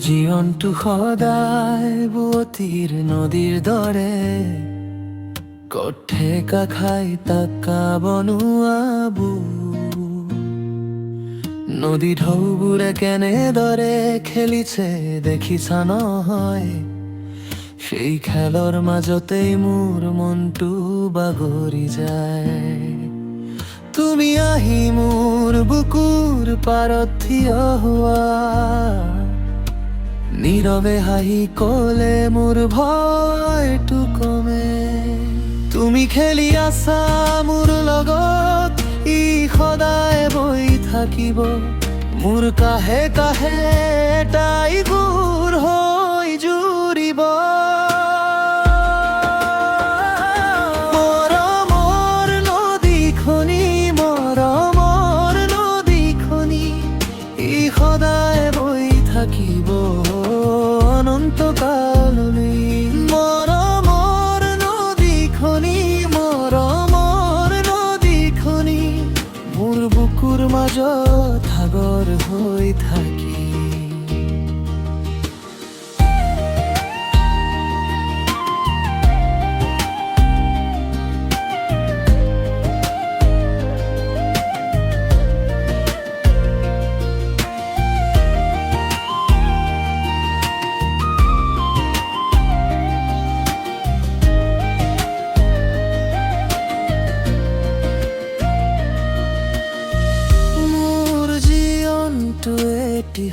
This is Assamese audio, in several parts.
জীৱনটো সদায় বুৱতীৰ নদীৰ দৰে কঠেকা খাই তাকা বনোৱাবো নদী ঢৌবোৰে কেনেদৰে খেলিছে দেখিছা নহয় সেই খেলৰ মাজতেই মোৰ মনটো বাগৰি যায় তুমি আহি মোৰ বুকুৰ পাৰত থিয় হোৱা নীৰৱে হাঁহি ক'লে মোৰ ভয়টো কমে তুমি খেলি আছা মোৰ লগত ই সদায় বৈ থাকিব মোৰ কাহে কাহে টাইবোৰ হৈ জুৰিব মৰমৰ নদীখনি মৰমৰ নদীখনি ই সদায় বৈ থাকিব অনন্তকাললৈ মৰমৰ নদীখনি মৰমৰ নদীখনি মোৰ বুকুৰ মাজত সাগৰ হৈ থাকি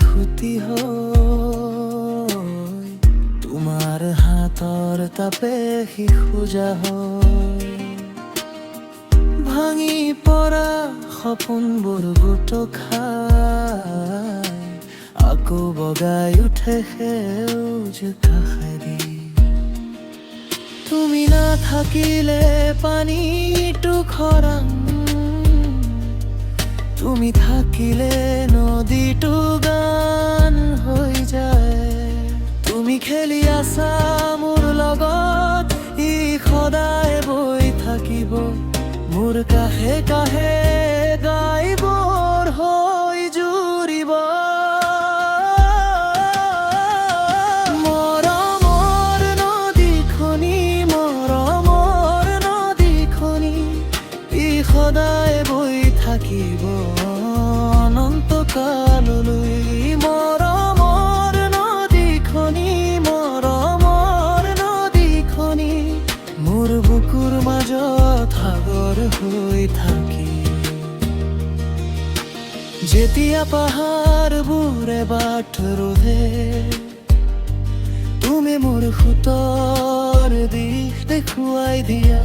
হুতি হয় তোমাৰ হাতৰ তাপে শিশুজা হয় ভাঙি পৰা সপোনবোৰ গোট খাই আকৌ বগাই উঠে সেউজ ঘাঁহেদি তুমি নাথাকিলে পানীটো খৰাং তুমি থাকিলে নদীটো গান হৈ যায় তুমি খেলি আছা মোৰ লগত ই সদায় বৈ থাকিব মোৰ কাহে কাহে গাইবৰ হৈ জুৰিব মৰমৰ নদীখনি মৰমৰ নদীখনি ই সদায় বৈ থাকিব অনন্তকাললৈ মৰমৰ নদীখনি মৰমৰ নদীখনি মোৰ বুকুৰ মাজত সাগৰ হৈ থাকি যেতিয়া পাহাৰবোৰে বাট ৰোধে তুমি মোৰ সোঁতৰ দিশ দেখুৱাই দিয়া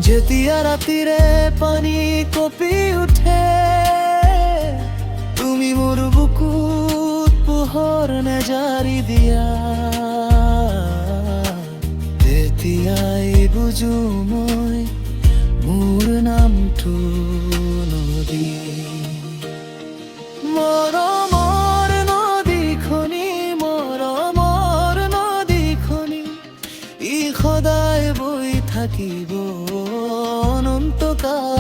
যেতিয়া ৰাতিৰে পানী কঁপি উঠে তুমি মোৰ বুকুত পোহৰ নেজাৰি দিয়া তেতিয়াই বুজো মই মোৰ নামটো নদী মৰমৰ নদীখনি মৰমৰ নদীখনি ই সদায় বৈ থাকিব অনন্তকাল